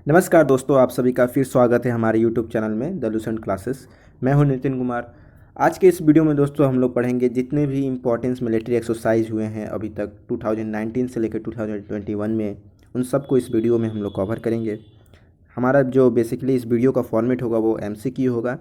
नमस्कार दोस्तों, आप सभी का फिर स्वागत है हमारे यूट्यूब चैनल में द लूसेंट क्लासेस। मैं हूं नितिन कुमार। आज के इस वीडियो में दोस्तों हम लोग पढ़ेंगे जितने भी इम्पोर्टेंस मिलिट्री एक्सरसाइज हुए हैं अभी तक 2019 से लेकर 2021 में, उन सबको इस वीडियो में हम लोग कवर करेंगे। हमारा जो बेसिकली इस वीडियो का फॉर्मेट होगा वो MCQ होगा।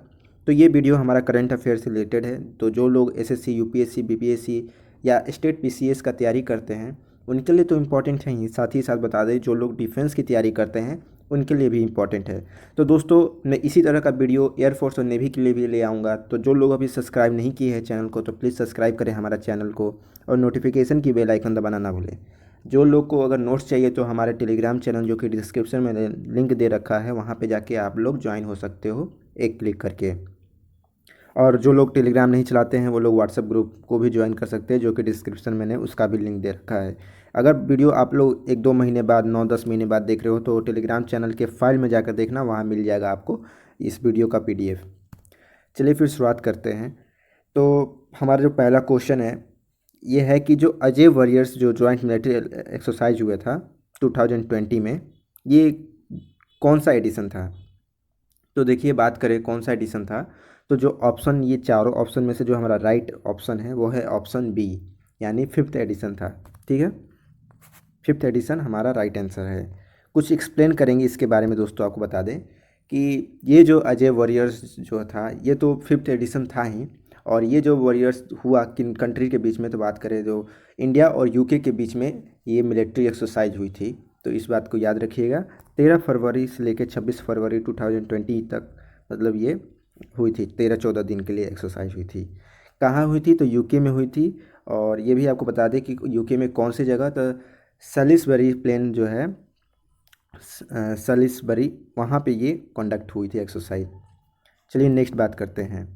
तो ये वीडियो हमारा करंट अफेयर से रिलेटेड है। तो जो लोग SSC, UPSC, BPSC या स्टेट PCS का तैयारी करते हैं उनके लिए तो इम्पॉर्टेंट है ही साथ बता दें जो लोग डिफेंस की तैयारी करते हैं उनके लिए भी इम्पॉर्टेंट है। तो दोस्तों मैं इसी तरह का वीडियो एयरफोर्स और नेवी के लिए भी ले आऊँगा। तो जो लोग अभी सब्सक्राइब नहीं किए हैं चैनल को तो प्लीज़ सब्सक्राइब करें हमारा चैनल को और नोटिफिकेशन की बेल आइकन दबाना ना भूलें। जो लोग को अगर नोट्स चाहिए तो हमारे टेलीग्राम चैनल जो कि डिस्क्रिप्शन में लिंक दे रखा है वहाँ पे जाके आप लोग ज्वाइन हो सकते हो एक क्लिक करके। और जो लोग टेलीग्राम नहीं चलाते हैं वो लोग व्हाट्सएप ग्रुप को भी ज्वाइन कर सकते हैं जो कि डिस्क्रिप्शन में मैंने उसका भी लिंक दे रखा है। अगर वीडियो आप लोग 1-2 महीने बाद 9-10 महीने बाद देख रहे हो तो टेलीग्राम चैनल के फाइल में जाकर देखना, वहाँ मिल जाएगा आपको इस वीडियो का PDF। चलिए फिर शुरुआत करते हैं। तो हमारा जो पहला क्वेश्चन है ये है कि जो अजय वॉरियर्स जो जॉइंट मिलिट्री एक्सरसाइज हुआ था 2020 में, ये कौन सा एडिशन था। तो देखिए बात करें कौन सा एडिशन था, तो जो ऑप्शन, ये चारों ऑप्शन में से जो हमारा राइट ऑप्शन है वो है ऑप्शन बी, यानी 5th एडिशन था। ठीक है, 5th एडिशन हमारा राइट आंसर है। कुछ एक्सप्लेन करेंगे इसके बारे में दोस्तों। आपको बता दें कि ये जो अजय वॉरियर्स जो था ये तो 5th एडिशन था ही, और ये जो वॉरियर्स हुआ किन कंट्री के बीच में, तो बात करें जो इंडिया और UK के बीच में ये मिलिट्री एक्सरसाइज हुई थी। तो इस बात को याद रखिएगा। 13 फरवरी से लेकर 26 फरवरी 2020 तक, मतलब ये हुई थी 13-14 दिन के लिए एक्सरसाइज हुई थी। कहाँ हुई थी, तो UK में हुई थी। और ये भी आपको बता दें कि UK में कौन सी जगह, तो सलिसबरी प्लेन जो है, सलिसबरी, वहाँ पे ये कंडक्ट हुई थी एक्सरसाइज। चलिए नेक्स्ट बात करते हैं।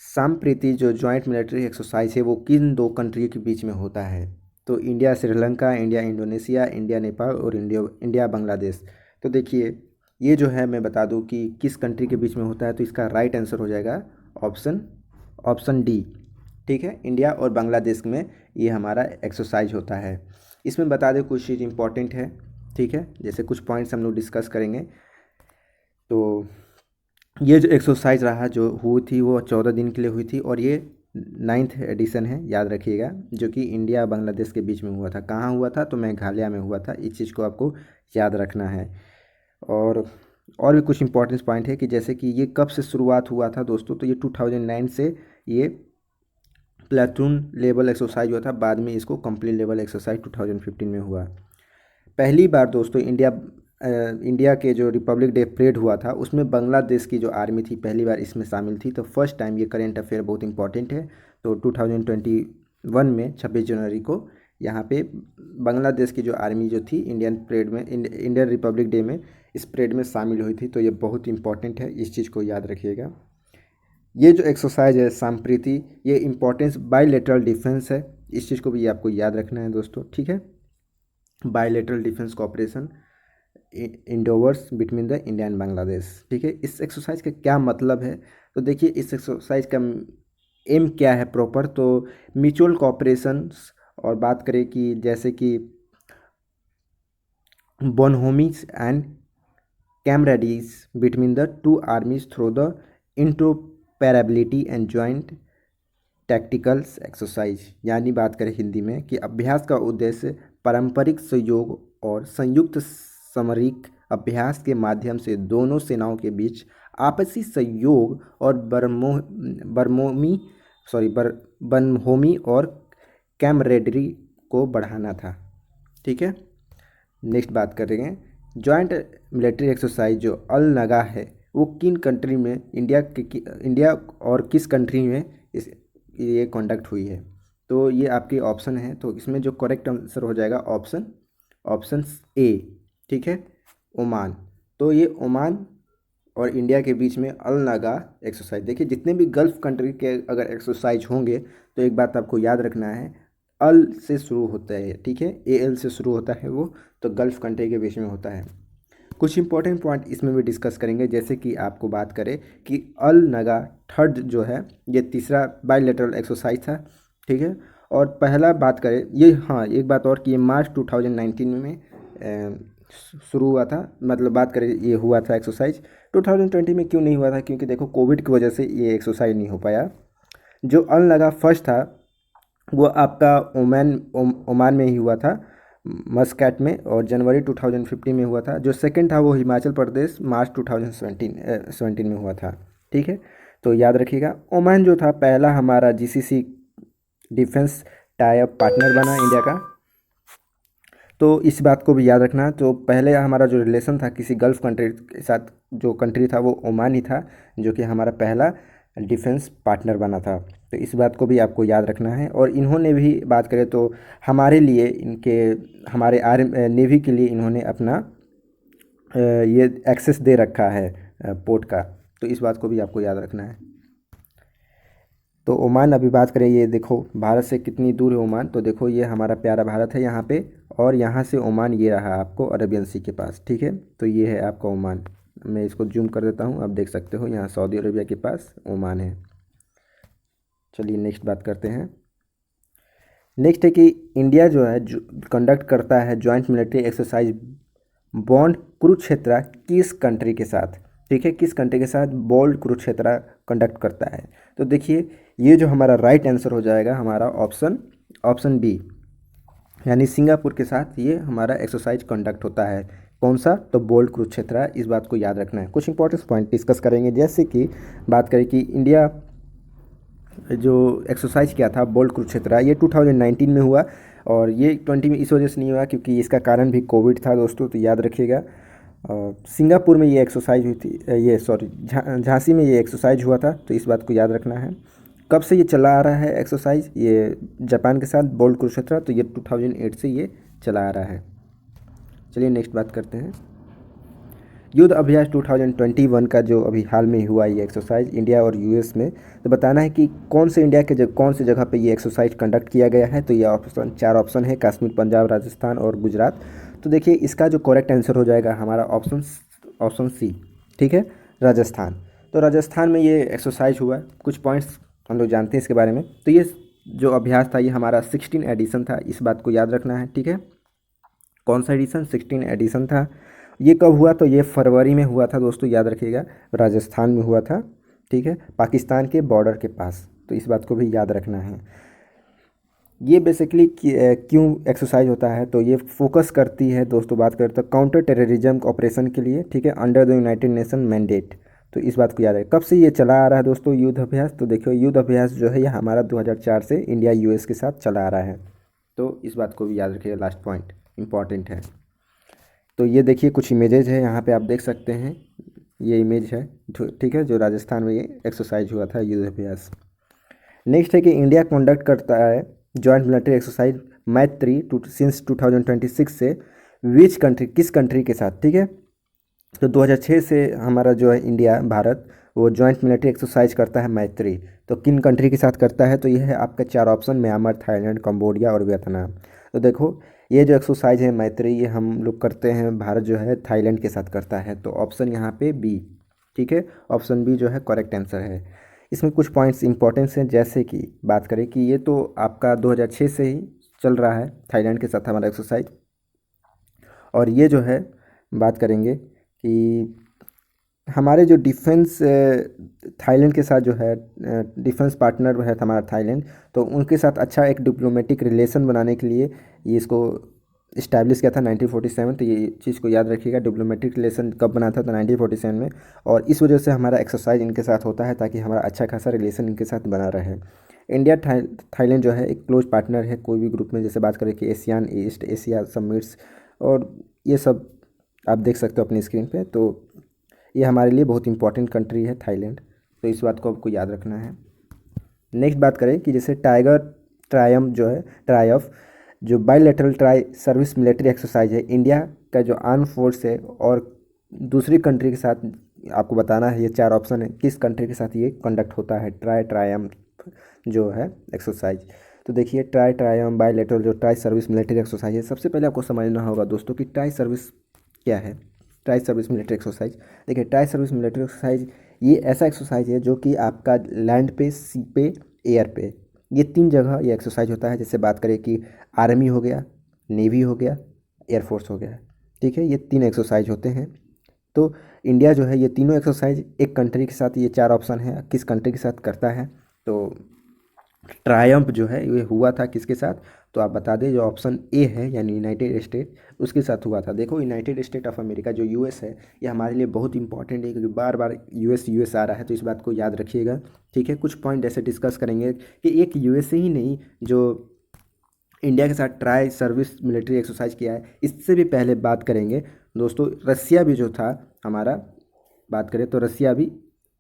सांप्रीति जो जॉइंट मिलिट्री एक्सरसाइज है वो किन 2 कंट्री के बीच में होता है। तो India Sri Lanka, India Indonesia, India Nepal और इंडिया बांग्लादेश। तो देखिए ये जो है मैं बता दूं कि किस कंट्री के बीच में होता है, तो इसका राइट आंसर हो जाएगा ऑप्शन ऑप्शन डी। ठीक है, इंडिया और बांग्लादेश में ये हमारा एक्सरसाइज होता है। इसमें बता दें कुछ चीज़ इंपॉर्टेंट है। ठीक है, जैसे कुछ पॉइंट्स हम लोग डिस्कस करेंगे। तो ये जो एक्सरसाइज रहा जो हुई थी वो 14 दिन के लिए हुई थी, और ये 9th एडिशन है, याद रखिएगा, जो कि इंडिया बांग्लादेश के बीच में हुआ था। कहाँ हुआ था, तो मेघालय में हुआ था। इस चीज़ को आपको याद रखना है। और और भी कुछ इंपॉर्टेंट पॉइंट है कि जैसे कि ये कब से शुरुआत हुआ था दोस्तों, तो ये 2009 से ये प्लेटून लेवल एक्सरसाइज हुआ था। बाद में इसको कंप्लीट लेवल एक्सरसाइज 2015 में हुआ। पहली बार दोस्तों इंडिया के जो रिपब्लिक डे परेड हुआ था उसमें बांग्लादेश की जो आर्मी थी पहली बार इसमें शामिल थी। तो फर्स्ट टाइम, ये करेंट अफेयर बहुत इंपॉर्टेंट है। तो 2021 में 26 जनवरी को यहाँ पे बांग्लादेश की जो आर्मी जो थी इंडियन परेड में, इंडियन रिपब्लिक डे में इस परेड में शामिल हुई थी। तो ये बहुत इंपॉर्टेंट है, इस चीज़ को याद रखिएगा। ये जो एक्सरसाइज है सांप्रीति, ये इंपॉर्टेंस बायलैटरल डिफेंस है। इस चीज़ को भी आपको याद रखना है दोस्तों। ठीक है, bilateral defence cooperation endeavours between the India and Bangladesh. ठीक है, इस एक्सरसाइज का क्या मतलब है, तो देखिए इस एक्सरसाइज का एम क्या है प्रॉपर, तो म्यूचुअल कोऑपरेशन। और बात करें कि जैसे कि bonhomies and camaraderies between the 2 armies through the interoperability and joint tacticals exercise. यानी बात करें हिंदी में कि अभ्यास का उद्देश्य पारंपरिक सहयोग और संयुक्त सामरिक अभ्यास के माध्यम से दोनों सेनाओं के बीच आपसी सहयोग और बनहोमी और कैमरेडरी को बढ़ाना था। ठीक है, नेक्स्ट बात करेंगे। जॉइंट मिलिट्री एक्सरसाइज जो अल नगा है वो किन कंट्री में, इंडिया और किस कंट्री में इस ये कंडक्ट हुई है। तो ये आपके ऑप्शन है, तो इसमें जो करेक्ट आंसर हो जाएगा ऑप्शन ए। ठीक है, ओमान। तो ये ओमान और इंडिया के बीच में अल नागा एक्सरसाइज। देखिए जितने भी गल्फ कंट्री के अगर एक्सरसाइज होंगे तो एक बात आपको याद रखना है, अल से शुरू होता है। ठीक है, AL से शुरू होता है वो, तो गल्फ कंट्री के बीच में होता है। कुछ इंपॉर्टेंट पॉइंट इसमें भी डिस्कस करेंगे, जैसे कि आपको बात करें कि अल नगा थर्ड जो है ये तीसरा बायलैटरल एक्सरसाइज था। ठीक है, और पहला बात करें ये, हाँ एक बात और कि ये मार्च 2019 में शुरू हुआ था, मतलब बात करें ये हुआ था एक्सरसाइज 2020 में। क्यों नहीं हुआ था? क्योंकि देखो कोविड की वजह से ये एक्सरसाइज नहीं हो पाया। जो अन लगा फर्स्ट था वो आपका ओमान में ही हुआ था, मस्कैट में, और जनवरी 2015 में हुआ था। जो सेकंड था वो हिमाचल प्रदेश मार्च 2017 में हुआ था। ठीक है, तो याद रखिएगा। ओमान जो था पहला हमारा GCC defence tie up partner बना इंडिया का, तो इस बात को भी याद रखना। तो पहले हमारा जो रिलेशन था किसी गल्फ़ कंट्री के साथ, जो कंट्री था वो ओमान ही था, जो कि हमारा पहला डिफेंस पार्टनर बना था। तो इस बात को भी आपको याद रखना है। और इन्होंने भी बात करें तो हमारे लिए इनके हमारे नेवी के लिए इन्होंने अपना ये एक्सेस दे रखा है पोर्ट का। तो इस बात को भी आपको याद रखना है। तो ओमान अभी बात करें, ये देखो भारत से कितनी दूर है ओमान। तो देखो ये हमारा प्यारा भारत है यहाँ पे, और यहाँ से ओमान ये रहा आपको अरेबियन सी के पास। ठीक है, तो ये है आपका ओमान। मैं इसको जूम कर देता हूँ, आप देख सकते हो यहाँ सऊदी अरेबिया के पास ओमान है। चलिए नेक्स्ट बात करते हैं। नेक्स्ट है कि इंडिया जो है जो कंडक्ट करता है joint military exercise bond Kurukshetra किस कंट्री के साथ। ठीक है, किस कंट्री के साथ बॉन्ड कुरुक्षेत्रा कंडक्ट करता है। तो देखिए ये जो हमारा राइट आंसर हो जाएगा हमारा ऑप्शन ऑप्शन बी, यानी सिंगापुर के साथ ये हमारा एक्सरसाइज कंडक्ट होता है। कौन सा? तो बोल्ड कुरुक्षेत्रा। इस बात को याद रखना है। कुछ इंपॉर्टेंट पॉइंट डिस्कस करेंगे, जैसे कि बात करें कि इंडिया जो एक्सरसाइज किया था बोल्ड कुरुक्षेत्रा, ये 2019 में हुआ, और ये 20 में इस वजह से नहीं हुआ क्योंकि इसका कारण भी कोविड था दोस्तों, तो याद रखिएगा। सिंगापुर में ये एक्सरसाइज हुई थी, ये सॉरी झांसी में ये एक्सरसाइज हुआ था, तो इस बात को याद रखना है। कब से ये चला आ रहा है एक्सरसाइज ये जापान के साथ बोल्ड कुरुक्षेत्रा? तो ये 2008 से ये चला आ रहा है। चलिए नेक्स्ट बात करते हैं। युद्ध अभ्यास 2021 का जो अभी हाल में हुआ ये एक्सरसाइज इंडिया और यूएस में, तो बताना है कि कौन से इंडिया के कौन सी जगह पे ये एक्सरसाइज कंडक्ट किया गया है। तो ये ऑप्शन 4 ऑप्शन है, कश्मीर, पंजाब, राजस्थान और गुजरात। तो देखिए इसका जो करेक्ट आंसर हो जाएगा हमारा ऑप्शन सी। ठीक है, राजस्थान। तो राजस्थान में ये एक्सरसाइज हुआ। कुछ पॉइंट्स हम लोग जानते हैं इसके बारे में। तो ये जो अभ्यास था ये हमारा 16 एडिशन था, इस बात को याद रखना है। ठीक है, कौन सा एडिशन? 16 एडिशन था। ये कब हुआ? तो ये फरवरी में हुआ था दोस्तों, याद रखिएगा। राजस्थान में हुआ था। ठीक है, पाकिस्तान के बॉर्डर के पास। तो इस बात को भी याद रखना है। ये बेसिकली क्यों एक्सरसाइज होता है? तो ये फोकस करती है दोस्तों, बात करें तो काउंटर टेररिज्म ऑपरेशन के लिए। ठीक है, under the United nation mandate. तो इस बात को याद है। कब से ये चला आ रहा है दोस्तों युद्ध अभ्यास? तो देखियो युद्ध अभ्यास जो है ये हमारा 2004 से इंडिया यूएस के साथ चला आ रहा है। तो इस बात को भी याद रखिएगा, लास्ट पॉइंट इंपॉर्टेंट है। तो ये देखिए कुछ इमेजेज है यहाँ पे, आप देख सकते हैं ये इमेज है। ठीक है, जो राजस्थान में ये एक्सरसाइज हुआ था युद्ध अभ्यास। नेक्स्ट है कि इंडिया कंडक्ट करता है जॉइंट मिलिट्री एक्सरसाइज मैत्री सिंस 2026 से विच कंट्री, किस कंट्री के साथ। ठीक है, तो 2006 से हमारा जो है इंडिया भारत वो जॉइंट मिलिट्री एक्सरसाइज करता है मैत्री। तो किन कंट्री के साथ करता है? तो ये है आपका 4 ऑप्शन, म्यांमार, थाईलैंड, कंबोडिया और वियतनाम। तो देखो ये जो एक्सरसाइज है मैत्री ये हम लोग करते हैं, भारत जो है थाईलैंड के साथ करता है। तो ऑप्शन यहाँ पे बी। ठीक है, ऑप्शन बी जो है करेक्ट आंसर है। इसमें कुछ पॉइंट्स इंपॉर्टेंस हैं, जैसे कि बात करें कि ये तो आपका 2006 से ही चल रहा है थाईलैंड के साथ हमारा एक्सरसाइज। और ये जो है बात करेंगे कि हमारे जो डिफेंस थाईलैंड के साथ जो है डिफेंस पार्टनर है हमारा थाईलैंड, तो उनके साथ अच्छा एक डिप्लोमेटिक रिलेशन बनाने के लिए ये इसको इस्टेब्लिश किया था 1947। तो ये चीज़ को याद रखिएगा, डिप्लोमेटिक रिलेशन कब बना था? तो 1947 में। और इस वजह से हमारा एक्सरसाइज इनके साथ होता है ताकि हमारा अच्छा खासा रिलेशन इनके साथ बना रहे। इंडिया थाईलैंड जो है एक क्लोज पार्टनर है कोई भी ग्रुप में, जैसे बात करें कि एशियान, ईस्ट एशिया समिट्स और ये सब आप देख सकते हो अपनी स्क्रीन पे। तो ये हमारे लिए बहुत इंपॉर्टेंट कंट्री है थाईलैंड, तो इस बात को आपको याद रखना है। नेक्स्ट बात करें कि जैसे टाइगर ट्रायम्फ जो है ट्रायम्फ जो bilateral tri service military exercise है इंडिया का जो आर्म फोर्स है और दूसरी कंट्री के साथ, आपको बताना है। ये 4 ऑप्शन है, किस कंट्री के साथ ये कंडक्ट होता है ट्रायम्फ जो है एक्सरसाइज। तो देखिए ट्रायम्फ बायलैटरल जो ट्राई सर्विस मिलिट्री एक्सरसाइज है, सबसे पहले आपको समझना होगा दोस्तों कि ट्राई सर्विस क्या है। ट्राई सर्विस मिलिट्री एक्सरसाइज, देखिए ट्राई सर्विस मिलिट्री एक्सरसाइज ये ऐसा एक्सरसाइज है जो कि आपका लैंड पे, सी पे, एयर पे, ये 3 जगह ये एक्सरसाइज होता है। जैसे बात करें कि आर्मी हो गया, नेवी हो गया, एयरफोर्स हो गया। ठीक है, ये 3 एक्सरसाइज होते हैं। तो इंडिया जो है ये तीनों एक्सरसाइज एक कंट्री के साथ, ये 4 ऑप्शन है किस कंट्री के साथ करता है। तो ट्रायम्फ जो है ये हुआ था किसके साथ, तो आप बता दें, जो ऑप्शन ए है यानी यूनाइटेड स्टेट, उसके साथ हुआ था। देखो यूनाइटेड स्टेट ऑफ अमेरिका जो यूएस है, ये हमारे लिए बहुत इंपॉर्टेंट है क्योंकि बार बार यूएस यूएस आ रहा है, तो इस बात को याद रखिएगा। ठीक है, कुछ पॉइंट ऐसे डिस्कस करेंगे कि एक यूएसए ही नहीं जो इंडिया के साथ ट्राई सर्विस मिलिट्री एक्सरसाइज किया है, इससे भी पहले बात करेंगे दोस्तों, रसिया भी जो था हमारा, बात करें तो रसिया भी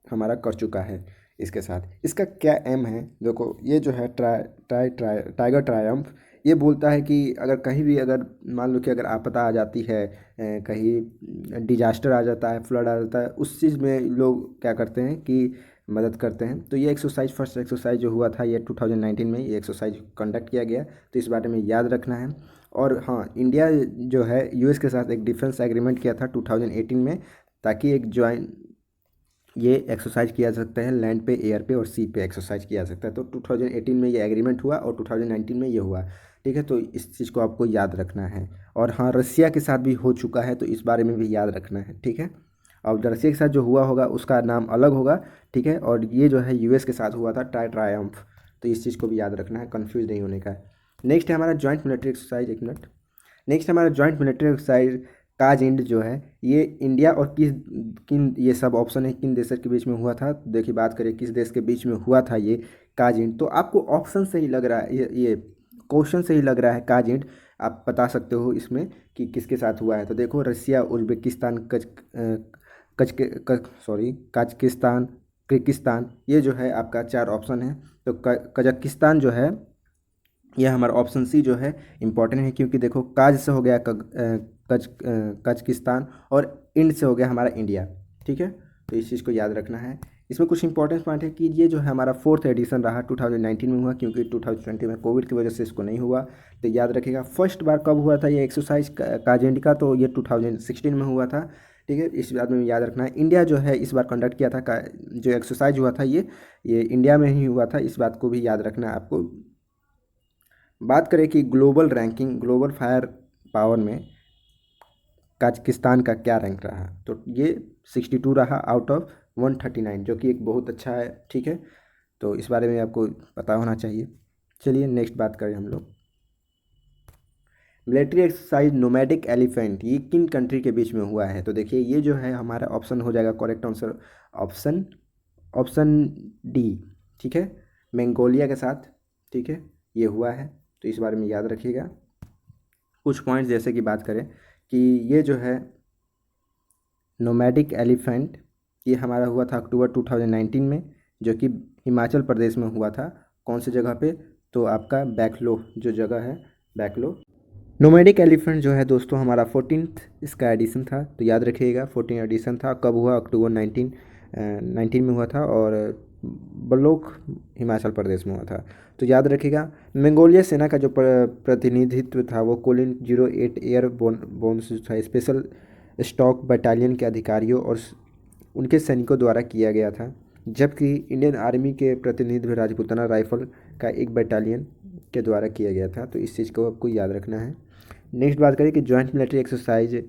हमारा कर चुका है इसके साथ। इसका क्या एम है, देखो ये जो है टाइगर ट्रायम्फ, ये बोलता है कि अगर कहीं भी, अगर मान लो कि अगर आपदा आ जाती है, कहीं डिजास्टर आ जाता है, फ्लड आ जाता है, उस चीज़ में लोग क्या करते हैं कि मदद करते हैं। तो ये एक्सरसाइज, फर्स्ट एक्सरसाइज जो हुआ था ये 2019 में ये एक्सरसाइज कंडक्ट किया गया, तो इस बारे में याद रखना है। और हाँ, इंडिया जो है यूएस के साथ एक डिफेंस एग्रीमेंट किया था 2018 में, ताकि एक ज्वाइंट ये एक्सरसाइज किया जा सकता है, लैंड पे, एयर पे और सी पे एक्सरसाइज किया जा सकता है। तो 2018 में ये एग्रीमेंट हुआ और 2019 में ये हुआ। ठीक है, तो इस चीज़ को आपको याद रखना है। और हाँ, रसिया के साथ भी हो चुका है, तो इस बारे में भी याद रखना है। ठीक है, और रसिया के साथ जो हुआ होगा उसका नाम अलग होगा। ठीक है, और ये जो है यूएस के साथ हुआ था ट्रायम्फ, तो इस चीज़ को भी याद रखना है, कन्फ्यूज नहीं होने का। नेक्स्ट है हमारा जॉइंट मिलिट्री एक्सरसाइज, एक मिनट। नेक्स्ट हमारा जॉइंट मिलिट्री एक्सरसाइज काजिंड जो है, ये इंडिया और किन, ये सब ऑप्शन है किन देशों के बीच में हुआ था। तो देखिए, बात करें किस देश के बीच में हुआ था ये काजिंड, तो आपको ऑप्शन से ही लग रहा है, ये क्वेश्चन से ही लग रहा है काजिंड, आप बता सकते हो इसमें कि किसके साथ हुआ है। तो देखो, रसिया, उज्बेकिस्तान, काजकिस्तान, किर्गिस्तान, ये जो है आपका 4 ऑप्शन है। तो कजाकिस्तान जो है, यह हमारा ऑप्शन सी जो है इम्पॉर्टेंट है, क्योंकि देखो काज से हो गया कजाकिस्तान और इंड से हो गया हमारा इंडिया। ठीक है, तो इस चीज़ को याद रखना है। इसमें कुछ इंपॉर्टेंट पॉइंट है कि ये जो है हमारा 4th एडिशन रहा, 2019 में हुआ, क्योंकि 2020 में कोविड की वजह से इसको नहीं हुआ। तो याद रखिएगा, फर्स्ट बार कब हुआ था ये एक्सरसाइज काजेंड का, तो ये 2016 में हुआ था। ठीक है, इस बात में याद रखना है। इंडिया जो है इस बार कंडक्ट किया था जो एक्सरसाइज हुआ था ये इंडिया में ही हुआ था, इस बात को भी याद रखना है आपको। बात करें कि global ranking, global fire power में काजकिस्तान का क्या रैंक रहा, तो ये 62 रहा आउट ऑफ 139, जो कि एक बहुत अच्छा है। ठीक है, तो इस बारे में आपको पता होना चाहिए। चलिए नेक्स्ट बात करें हम लोग, मिलिट्री एक्सरसाइज नोमैडिक एलिफेंट, ये किन कंट्री के बीच में हुआ है। तो देखिए, ये जो है हमारा ऑप्शन हो जाएगा, correct answer option option D. ठीक है, मंगोलिया के साथ, ठीक है, ये हुआ है, तो इस बारे में याद रखिएगा। कुछ पॉइंट्स जैसे कि बात करें कि ये जो है नोमैडिक एलिफेंट, ये हमारा हुआ था अक्टूबर 2019 में, जो कि हिमाचल प्रदेश में हुआ था। कौन सी जगह पे, तो आपका बैकलो जो जगह है, बैकलो। नोमैडिक एलिफेंट जो है दोस्तों हमारा 14th इसका एडिशन था, तो याद रखिएगा 14 एडिशन था। कब हुआ, अक्टूबर 19 में हुआ था, और बलोक हिमाचल प्रदेश में हुआ था, तो याद रखिएगा। मंगोलिया सेना का जो प्रतिनिधित्व था वो कोलिन 08 एयर बोन्स था, स्पेशल स्टॉक बटालियन के अधिकारियों और उनके सैनिकों द्वारा किया गया था, जबकि इंडियन आर्मी के प्रतिनिधित्व राजपूताना राइफल का एक बटालियन के द्वारा किया गया था। तो इस चीज़ को आपको याद रखना है। नेक्स्ट बात करें कि जॉइंट मिलिट्री एक्सरसाइज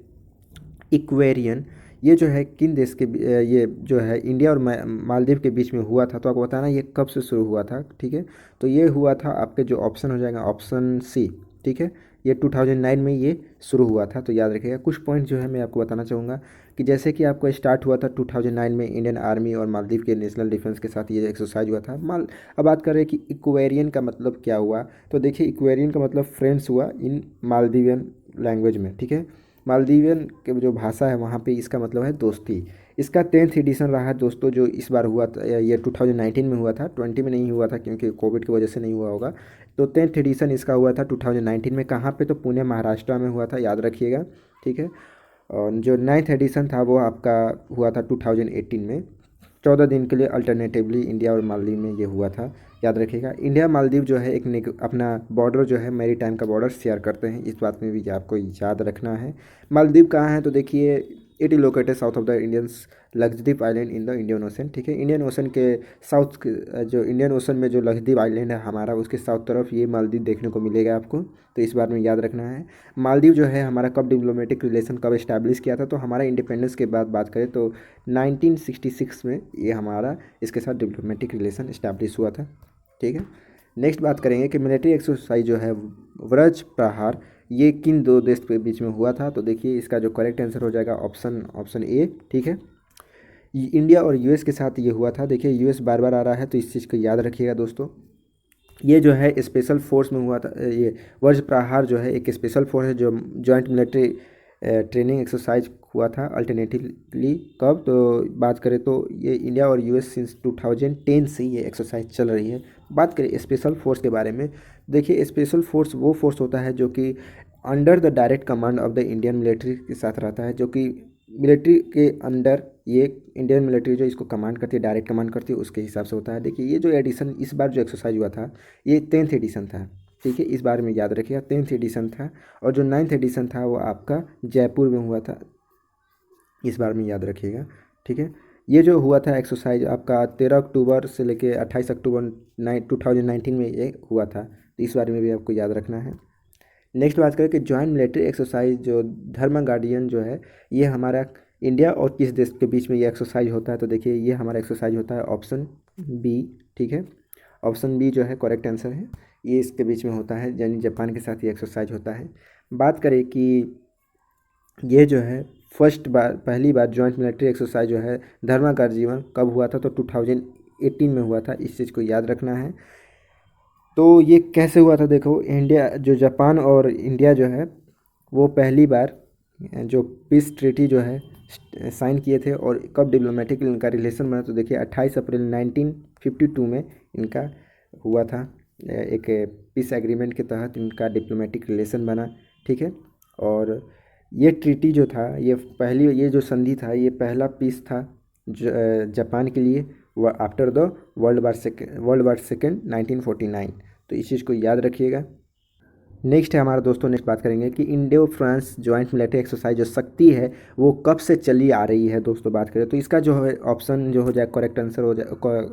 इक्वेरियन, ये जो है किन देश के ये जो है इंडिया और मालदीव के बीच में हुआ था। तो आपको बताना ये कब से शुरू हुआ था। ठीक है, तो ये हुआ था, आपके जो ऑप्शन हो जाएगा ऑप्शन सी। ठीक है, ये 2009 में ये शुरू हुआ था, तो याद रखिएगा। कुछ पॉइंट जो है मैं आपको बताना चाहूँगा कि जैसे कि आपको स्टार्ट हुआ था 2009 में इंडियन आर्मी और मालदीव के नेशनल डिफेंस के साथ ये एक्सरसाइज हुआ था। अब बात कर रहे हैं कि इक्वेरियन का मतलब क्या हुआ, तो देखिए इक्वेरियन का मतलब फ्रेंड्स हुआ इन मालदीवियन लैंग्वेज में। ठीक है, मालदीवियन के जो भाषा है वहाँ पे इसका मतलब है दोस्ती। इसका 10th एडिशन रहा है दोस्तों, जो इस बार हुआ था, ये 2019 में हुआ था, 20 में नहीं हुआ था क्योंकि कोविड की वजह से नहीं हुआ होगा। तो 10th एडिशन इसका हुआ था 2019 में, कहाँ पे, तो पुणे महाराष्ट्र में हुआ था, याद रखिएगा। ठीक है, और जो 9th एडिशन था वो आपका हुआ था 2018 में, 14 दिन के लिए अल्टरनेटिवली इंडिया और मालदीव में ये हुआ था, याद रखिएगा। इंडिया मालदीव जो है एक अपना बॉर्डर जो है मैरी टाइम का बॉर्डर शेयर करते हैं, इस बात में भी आपको याद रखना है। मालदीव कहाँ है, तो देखिए it is located south of the Indian Lakshadweep island in the Indian ocean. ठीक है, इंडियन ओशन के साउथ, जो इंडियन ओशन में जो लक्षद्वीप आइलैंड है हमारा, उसके साउथ तरफ ये मालदीव देखने को मिलेगा आपको। तो इस बारे में याद रखना है। मालदीव जो है हमारा कब डिप्लोमेटिक रिलेशन कब इस्टेब्लिश किया था, तो हमारा इंडिपेंडेंस के बाद बात करें तो 1966 में ये हमारा इसके साथ डिप्लोमेटिक रिलेशन इस्टेब्लिश हुआ था। ठीक है, नेक्स्ट बात करेंगे कि मिलिट्री एक्सरसाइज जो है व्रज प्रहार, ये किन दो देश के बीच में हुआ था। तो देखिए इसका जो करेक्ट आंसर हो जाएगा ऑप्शन ए। ठीक है, इंडिया और यूएस के साथ ये हुआ था। देखिए यूएस बार बार आ रहा है तो इस चीज़ को याद रखिएगा दोस्तों। ये जो है स्पेशल फोर्स में हुआ था। ये वज्र प्रहार जो है एक स्पेशल फोर्स है जो जॉइंट मिलिट्री ट्रेनिंग एक्सरसाइज हुआ था अल्टरनेटिवली। कब, तो बात करें तो ये इंडिया और यूएस सिंस 2010 से ये एक्सरसाइज चल रही है। बात करें स्पेशल फोर्स के बारे में, देखिए स्पेशल फोर्स वो फोर्स होता है जो कि under the direct command of the Indian military के साथ रहता है, जो कि मिलिट्री के अंडर ये इंडियन मिलिट्री जो इसको कमांड करती है, डायरेक्ट कमांड करती है, उसके हिसाब से होता है। देखिए ये जो एडिशन इस बार जो एक्सरसाइज हुआ था ये 10th एडिशन था। ठीक है, इस बारे में याद रखिएगा 10th एडिशन था। और जो 9th एडिशन था वो आपका जयपुर में हुआ था, इस बारे में याद रखिएगा। ठीक है, ये जो हुआ था एक्सरसाइज आपका 13 अक्टूबर से लेके 28 अक्टूबर 2019 में ये हुआ था। तो इस बारे में भी आपको याद रखना है। नेक्स्ट बात करें कि जॉइंट मिलिट्री एक्सरसाइज जो धर्म गार्डियन जो है ये हमारा इंडिया और किस देश के बीच में ये एक्सरसाइज होता है। तो देखिए ये हमारा एक्सरसाइज होता है ऑप्शन बी। ठीक है, ऑप्शन बी जो है करेक्ट आंसर है, ये इसके बीच में होता है, यानी जापान के साथ ये एक्सरसाइज होता है। बात करें कि ये जो है पहली बार जॉइंट मिलिट्री एक्सरसाइज जो है धर्मा गार्जियन कब हुआ था, तो 2018 में हुआ था। इस चीज़ को याद रखना है। तो ये कैसे हुआ था, देखो इंडिया जो जापान और इंडिया जो है वो पहली बार जो पीस ट्रीटी जो है साइन किए थे। और कब डिप्लोमेटिक इनका रिलेशन बना, तो देखिए 28 अप्रैल 1952 में इनका हुआ था। एक पीस एग्रीमेंट के तहत इनका डिप्लोमेटिक रिलेशन बना। ठीक है, और ये ट्रीटी जो था ये जो संधि था ये पहला पीस था जापान के लिए after the world war second 1949। तो इस चीज़ को याद रखिएगा। नेक्स्ट है हमारा दोस्तों, नेक्स्ट बात करेंगे कि Indo France joint military exercise जो शक्ति है वो कब से चली आ रही है। दोस्तों बात करें तो इसका जो है ऑप्शन जो हो जाएगा करेक्ट आंसर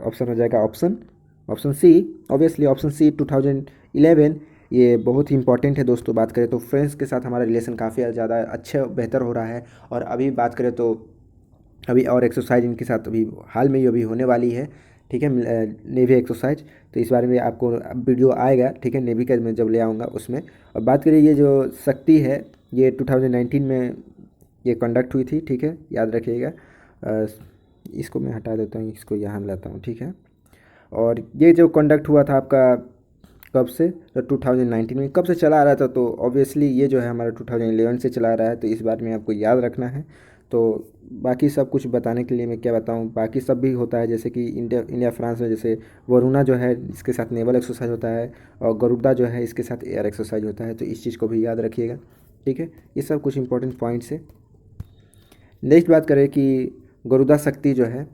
ऑप्शन हो जाएगा option C. Obviously option C 2011। ये बहुत ही इंपॉर्टेंट है दोस्तों। बात करें तो फ्रांस के साथ हमारा रिलेशन काफ़ी ज़्यादा अच्छा बेहतर हो रहा है। और अभी बात करें तो अभी और एक्सरसाइज इनके साथ अभी हाल में ही अभी होने वाली है। ठीक है, नेवी एक्सरसाइज। तो इस बारे में आपको वीडियो आएगा। ठीक है, नेवी का मैं जब ले आऊँगा उसमें। और बात करिए ये जो शक्ति है ये 2019 में ये कंडक्ट हुई थी। ठीक है, याद रखिएगा। इसको मैं हटा देता हूँ, इसको यहाँ लाता हूँ। ठीक है, और ये जो कंडक्ट हुआ था आपका कब से, तो 2019 में। कब से चला आ रहा था, तो ऑब्वियसली ये जो है हमारा 2011 से चला आ रहा है। तो इस बारे में आपको याद रखना है। तो बाकी सब कुछ बताने के लिए मैं क्या बताऊं, बाकी सब भी होता है जैसे कि इंडिया फ्रांस में जैसे वरुणा जो है इसके साथ नेवल एक्सरसाइज होता है, और गरुड़ा जो है इसके साथ एयर एक्सरसाइज होता है। तो इस चीज़ को भी याद रखिएगा। ठीक है, ये सब कुछ इंपॉर्टेंट पॉइंट्स है। नेक्स्ट बात करें कि गरुड़ा शक्ति जो है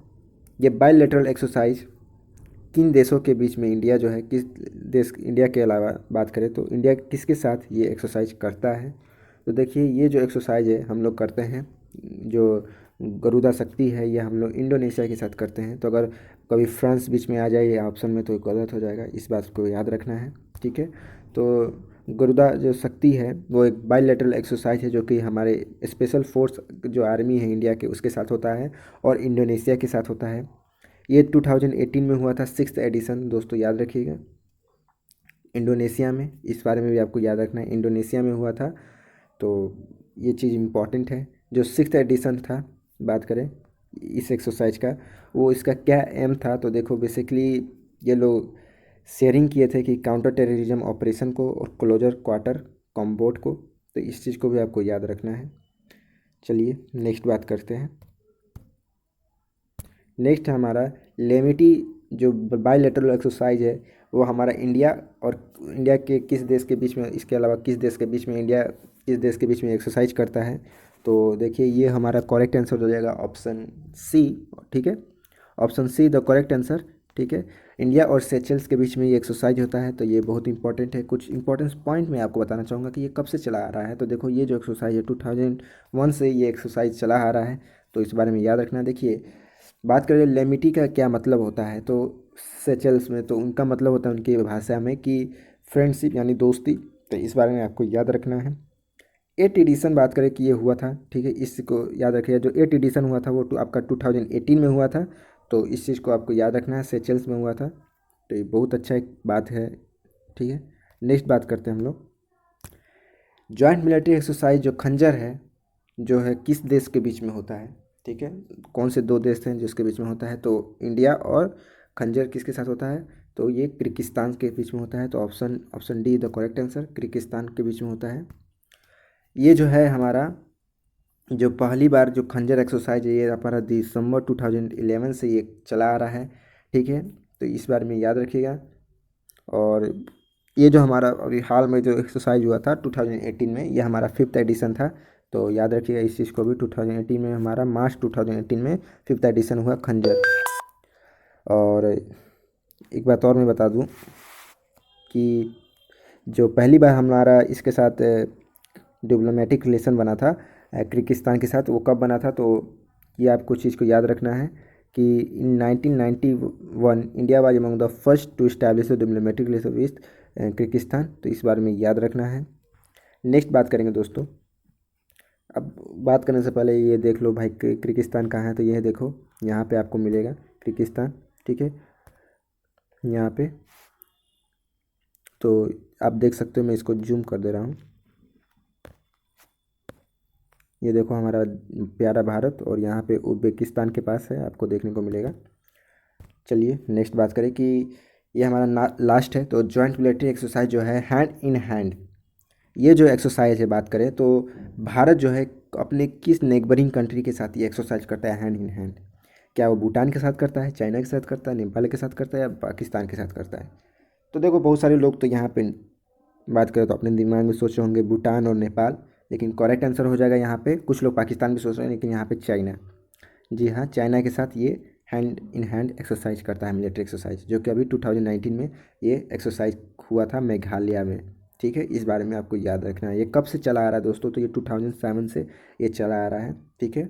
ये बायलैटरल एक्सरसाइज किन देशों के बीच में इंडिया जो है किस देश, इंडिया के अलावा बात करें तो इंडिया किसके साथ ये एक्सरसाइज करता है। तो देखिए ये जो एक्सरसाइज है हम लोग करते हैं, जो गरुड़ा शक्ति है ये हम लोग इंडोनेशिया के साथ करते हैं। तो अगर कभी फ्रांस बीच में आ जाए ये ऑप्शन में तो गलत हो जाएगा, इस बात को याद रखना है। ठीक है, तो गरुड़ा जो शक्ति है वो एक बायलैटरल एक्सरसाइज है जो कि हमारे स्पेशल फोर्स जो आर्मी है इंडिया के उसके साथ होता है और इंडोनेशिया के साथ होता है। ये 2018 में हुआ था 6th एडिशन, दोस्तों याद रखिएगा। इंडोनेशिया में, इस बारे में भी आपको याद रखना है, इंडोनेशिया में हुआ था। तो ये चीज़ इम्पॉर्टेंट है। जो 6th एडिशन था बात करें इस एक्सरसाइज का, वो इसका क्या एम था, तो देखो बेसिकली ये लोग शेयरिंग किए थे कि काउंटर टेररिज्म ऑपरेशन को और क्लोजर क्वार्टर कॉम्बोट को। तो इस चीज़ को भी आपको याद रखना है। चलिए नेक्स्ट बात करते हैं। नेक्स्ट हमारा लेमिटी जो बायलैटरल एक्सरसाइज है वो हमारा इंडिया के किस देश के बीच में, इसके अलावा किस देश के बीच में इंडिया किस देश के बीच में एक्सरसाइज करता है। तो देखिए ये हमारा करेक्ट आंसर हो जाएगा ऑप्शन सी। ठीक है, option C the correct answer. ठीक है। इंडिया और सेचल्स के बीच में ये एक्सरसाइज होता है, तो ये बहुत इंपॉर्टेंट है। कुछ इंपॉर्टेंट पॉइंट मैं आपको बताना चाहूँगा कि ये कब से चला आ रहा है। तो देखो ये जो एक्सरसाइज है 2001 से ये एक्सरसाइज चला आ रहा है, तो इस बारे में याद रखना। देखिए बात करें लेमिटी का क्या मतलब होता है, तो सेचल्स में तो उनका मतलब होता है उनकी भाषा में कि फ्रेंडशिप यानी दोस्ती, तो इस बारे में आपको याद रखना है। एट एडिशन बात करें कि ये हुआ था, ठीक है, इसको याद रखिएगा। जो एट एडिशन हुआ था वो आपका 2018 में हुआ था, तो इस चीज़ को आपको याद रखना है। सेचल्स में हुआ था, तो ये बहुत अच्छा एक बात है, ठीक है। नेक्स्ट बात करते हैं हम लोग जॉइंट मिलिट्री एक्सरसाइज। जो खंजर है जो है किस देश के बीच में होता है, ठीक है, कौन से दो देश हैं जिसके बीच में होता है, तो इंडिया और खंजर किसके साथ होता है, तो ये किर्गिस्तान के बीच में होता है। तो option option D the correct answer, Kyrgyzstan के बीच में होता है। ये जो है हमारा जो पहली बार जो खंजर एक्सरसाइज है ये हमारा दिसंबर 2011 से ये चला आ रहा है, ठीक है, तो इस बारे में याद रखिएगा। और ये जो हमारा अभी हाल में जो एक्सरसाइज हुआ था 2018 में, ये हमारा 5th एडिशन था, तो याद रखिएगा इस चीज़ को भी। 2018 में हमारा मार्च 2018 में 5th एडिशन हुआ खंजर। और एक बात और मैं बता दूं कि जो पहली बार हमारा इसके साथ डिप्लोमेटिक रिलेशन बना था किर्गिस्तान के साथ, वो कब बना था, तो ये आपको चीज़ को याद रखना है कि in 1991 India was among the first to establish diplomatic relation with Kyrgyzstan, तो इस बारे में याद रखना है। नेक्स्ट बात करेंगे दोस्तों। अब बात करने से पहले ये देख लो भाई किर्गिस्तान कहाँ है, तो ये देखो यहाँ पे आपको मिलेगा किर्गिस्तान, ठीक है, यहाँ पे। तो आप देख सकते हो, मैं इसको जूम कर दे रहा हूँ। ये देखो हमारा प्यारा भारत, और यहाँ पे उज्बेकिस्तान के पास है, आपको देखने को मिलेगा। चलिए नेक्स्ट बात करें कि ये हमारा लास्ट है, तो जॉइंट मिलिट्री एक्सरसाइज जो है हैंड इन हैंड, ये जो एक्सरसाइज है बात करें तो भारत जो है अपने किस नेबरिंग कंट्री के साथ ये एक्सरसाइज करता है हैंड इन हैंड। क्या वो भूटान के साथ करता है, चाइना के साथ करता है, नेपाल के साथ करता है, या पाकिस्तान के साथ करता है। तो देखो बहुत सारे लोग तो यहाँ पे बात करें तो अपने दिमाग में सोचे होंगे भूटान और नेपाल, लेकिन करेक्ट आंसर हो जाएगा यहाँ पे। कुछ लोग पाकिस्तान भी सोच रहे हैं, लेकिन यहाँ पे चाइना। जी हाँ, चाइना के साथ ये हैंड इन हैंड एक्सरसाइज करता है मिलिट्री एक्सरसाइज, जो कि अभी 2019 में ये एक्सरसाइज हुआ था मेघालय में, ठीक है। इस बारे में आपको याद रखना है। ये कब से चला आ रहा है दोस्तों, तो ये 2007 से ये चला आ रहा है, ठीक है।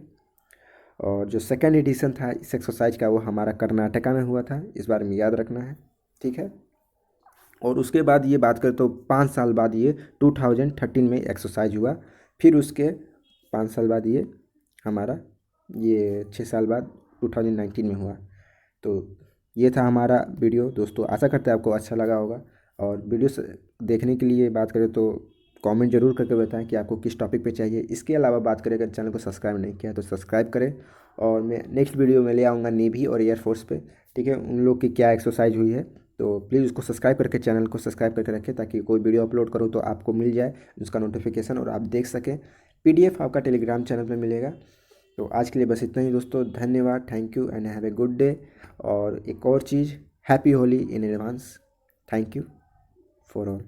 और जो सेकेंड एडिशन था इस एक्सरसाइज का वो हमारा कर्नाटका में हुआ था, इस बारे में याद रखना है, ठीक है। और उसके बाद ये बात करें तो 5 साल बाद ये 2013 में एक्सरसाइज हुआ। फिर उसके 5 साल बाद ये हमारा ये 6 साल बाद 2019 में हुआ। तो ये था हमारा वीडियो दोस्तों, आशा करते हैं आपको अच्छा लगा होगा। और वीडियो देखने के लिए बात करें तो कमेंट जरूर करके बताएं कि आपको किस टॉपिक पे चाहिए। इसके अलावा बात करें अगर चैनल को सब्सक्राइब नहीं किया तो सब्सक्राइब करें। और मैं नेक्स्ट वीडियो में ले आऊँगा नेवी और एयरफोर्स पे, ठीक है, उन लोग की क्या एक्सरसाइज हुई है। तो प्लीज़ उसको सब्सक्राइब करके चैनल को सब्सक्राइब करके रखें, ताकि कोई वीडियो अपलोड करूँ तो आपको मिल जाए उसका नोटिफिकेशन और आप देख सकें। PDF आपका टेलीग्राम चैनल पर मिलेगा। तो आज के लिए बस इतना ही दोस्तों, धन्यवाद, thank you and have a good day. और एक और चीज़, happy Holi in advance. Thank you for all.